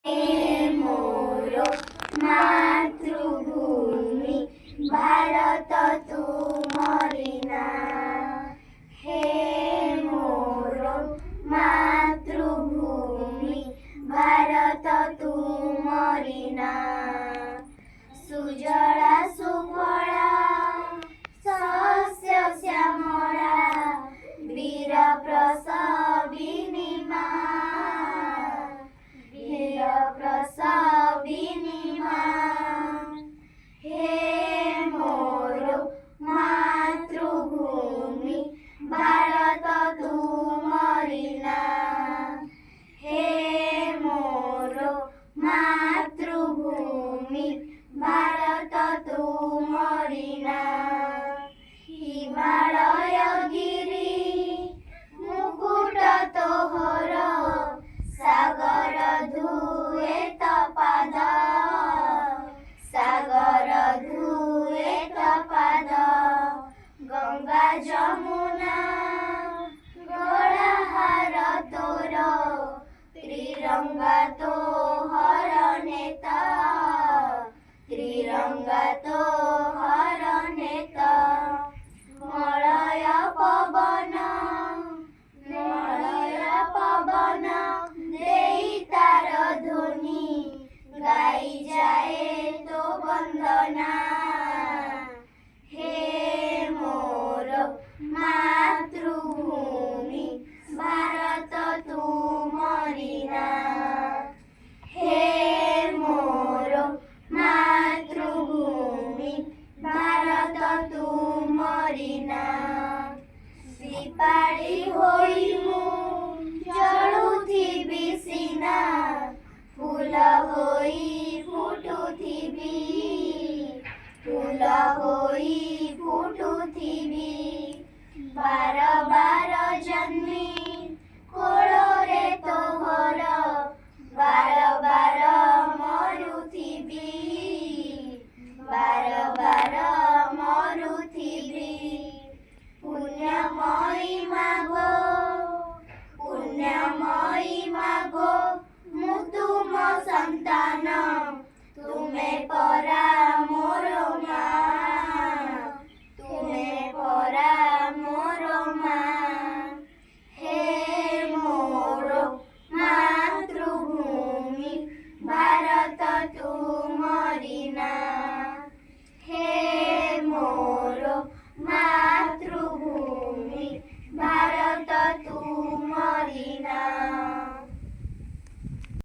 मोर मातृभूमि भारत तुमरी नाम। हे मोर मातृभूमि भारत तुमरी नाम। सुजला सुफला शस्य श्यामला वीर प्रसविनी प्रसविनी हे मोर मातृभूमि भारत तुमरी नाम। हे मोर मातृभूमि भारत तुमरी नाम। हिमालय गिरी मुकुट तोहर सागर धुए तपाद सागर धुए तपाद। गंगा जमुना गलाहार तोर त्रिरंगा तो